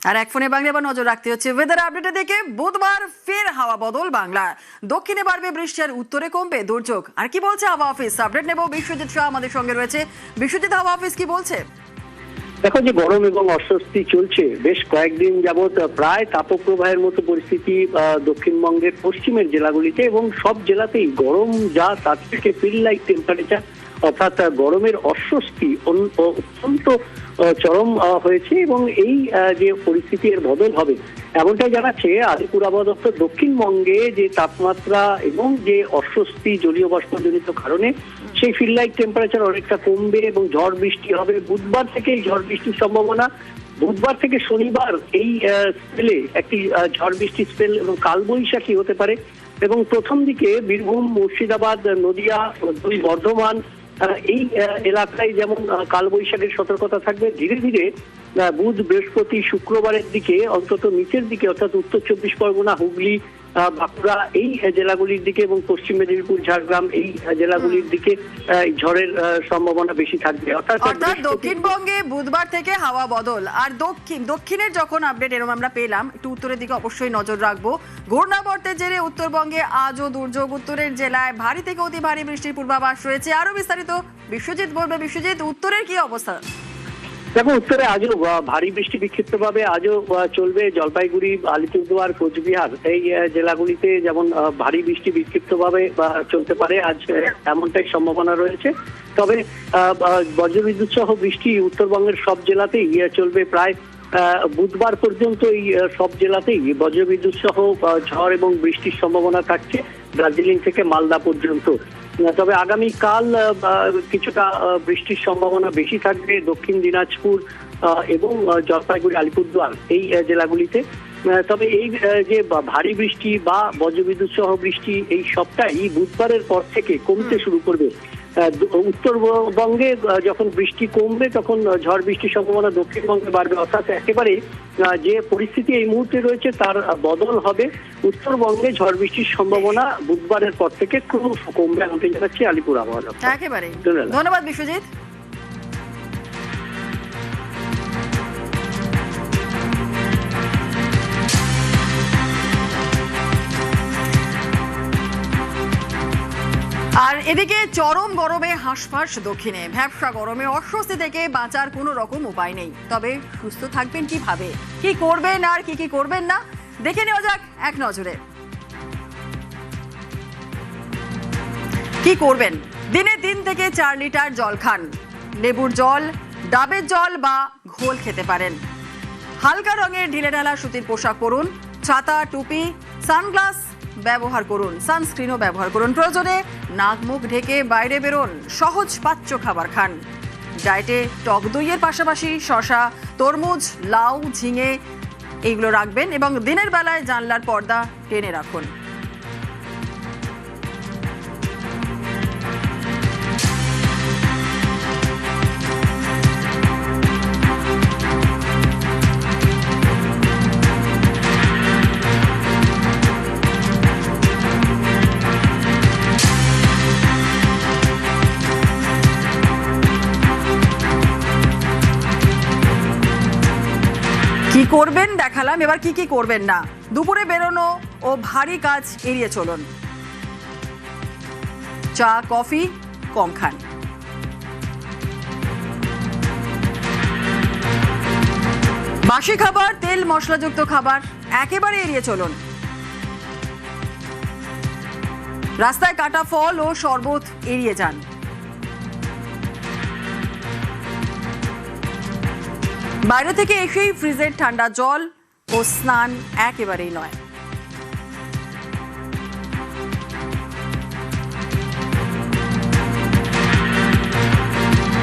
আর এক ফোনে বাংলা আবার নজর রাখতে হচ্ছে ওয়েদার আপডেটে দেখে বুধবার ফের হাওয়া বদল বাংলার। দক্ষিণে বাড়বে বৃষ্টি আর উত্তরে কমবে দুর্যোগ। আর কি বলছে হাওয়া অফিস, আপডেট নেব। বিশ্বজিৎ শাহ আমাদের সঙ্গে রয়েছে। বিশ্বজিৎ, হাওয়া অফিস কি বলছে? দেখো, যে গরম এবং অস্বস্তি চলছে বেশ কয়েকদিন যাবৎ, প্রায় তাপপ্রবাহের মতো পরিস্থিতি দক্ষিণবঙ্গের পশ্চিমের জেলাগুলিতে, এবং সব জেলাতেই গরম যা তার থেকে ফিল লাইক টেম্পারেচার, অর্থাৎ গরমের অস্বস্তি অত্যন্ত চরম হয়েছে। এবং এই যে পরিস্থিতি এর বদল হবে এমনটাই জানাচ্ছে আলিপুর আবহাওয়া দপ্তর। দক্ষিণবঙ্গে যে তাপমাত্রা এবং যে অস্বস্তি জলীয় বাষ্পজনিত কারণে সেই ফিল লাইক টেম্পারেচার অনেকটা কমবে এবং ঝড় বৃষ্টি হবে। বুধবার থেকে এই ঝড় বৃষ্টির সম্ভাবনা, বুধবার থেকে শনিবার এই স্পেলে একটি ঝড় বৃষ্টির স্পেল এবং কালবৈশাখী হতে পারে। এবং প্রথম দিকে বীরভূম, মুর্শিদাবাদ, নদিয়া, দুই বর্ধমান এই এলাকায় যেমন কালবৈশাখীর সতর্কতা থাকবে, ধীরে ধীরে বুধ, বৃহস্পতি, শুক্রবারের দিকে অন্তত নিচের দিকে, অর্থাৎ উত্তর চব্বিশ পরগনা, হুগলি, বাঁকুড়া এই জেলাগুলির দিকে এবং পশ্চিম মেদিনীপুর, ঝাড়গ্রাম এই জেলাগুলির দিকে ঝড়ের সম্ভাবনা বেশি থাকবে। অর্থাৎ দক্ষিণবঙ্গে বুধবার থেকে হাওয়া বদল। আর দক্ষিণের যখন আপডেট এরকম আমরা পেলাম, একটু উত্তরের দিকে অবশ্যই নজর রাখবো। ঘূর্ণাবর্তের জেরে উত্তরবঙ্গে আজও দুর্যোগ। উত্তরের জেলায় ভারী থেকে অতি ভারী বৃষ্টির পূর্বাভাস রয়েছে। আরো বিস্তারিত বিশ্বজিৎ বলবে। বিশ্বজিৎ, উত্তরের কি অবস্থা? দেখো, উত্তরে আজও ভারী বৃষ্টি বিক্ষিপ্তভাবে আজও চলবে। জলপাইগুড়ি, আলিপুরদুয়ার, কোচবিহার এই জেলাগুলিতে যেমন ভারী বৃষ্টি বিক্ষিপ্তভাবে চলতে পারে আজ, এমনটাই সম্ভাবনা রয়েছে। তবে বজ্রবিদ্যুৎ সহ বৃষ্টি উত্তরবঙ্গের সব জেলাতেই চলবে। প্রায় বুধবার পর্যন্ত এই সব জেলাতেই বজ্রবিদ্যুৎ সহ ঝড় এবং বৃষ্টির সম্ভাবনা থাকছে, দার্জিলিং থেকে মালদা পর্যন্ত। তবে আগামীকাল কিছুটা বৃষ্টির সম্ভাবনা বেশি থাকবে দক্ষিণ দিনাজপুর এবং জলপাইগুড়ি, আলিপুরদুয়ার এই জেলাগুলিতে। তবে এই যে ভারী বৃষ্টি বা বজ্রবিদ্যুৎ সহ বৃষ্টি এই সবটাই বুধবারের পর থেকে কমতে শুরু করবে। উত্তরবঙ্গে যখন বৃষ্টি কমবে তখন ঝড় বৃষ্টির সম্ভাবনা দক্ষিণবঙ্গে বাড়বে। অর্থাৎ একেবারে যে পরিস্থিতি এই মুহূর্তে রয়েছে তার বদল হবে। উত্তরবঙ্গে ঝড় বৃষ্টির সম্ভাবনা বুধবারের পর থেকে ক্রমশ কমবে, এমনটি জানাচ্ছে আলিপুর আবহাওয়া দপ্তর। একেবারে ধন্যবাদ বিশ্বজিৎ। আর এদিকে চরম গরমে হাঁসফাঁস দক্ষিণে। ভ্যাপসা গরমে অস্বস্তি থেকে বাঁচার কোনো রকম উপায় নেই। তবে সুস্থ থাকবেন কিভাবে, কি করবেন আর কি করবেন না, দেখে নেওয়া যাক এক নজরে। কি করবেন? দিনে 3 থেকে 4 লিটার জল খান। লেবুর জল, ডাবের জল বা ঘোল খেতে পারেন। হালকা রঙের ঢিলেঢালা সুতির পোশাক পরুন। ছাতা, টুপি, সানগ্লাস ব্যবহার করুন। সানস্ক্রিনও ব্যবহার করুন। প্রয়োজনে নাক মুখ ঢেকে বাইরে বেরোন। সহজ পাচ্য খাবার খান। ডায়েটে টক দইয়ের পাশাপাশি শসা, তরমুজ, লাউ, ঝিঙে এইগুলো রাখবেন এবং দিনের বেলায় জানলার পর্দা টেনে রাখুন। কি করবেন দেখালাম, এবার কি করবেন না। দুপুরে বেরোনো ও ভারী কাজ এড়িয়ে চলুন। চা, কফি কম খান। বাসি খাবার, তেল মশলাযুক্ত খাবার একেবারে এড়িয়ে চলুন। রাস্তায় কাটা ফল ও শরবত এড়িয়ে যান। বাইরে থেকে এসেই ফ্রিজের ঠান্ডা জল ও স্নান একেবারেই নয়।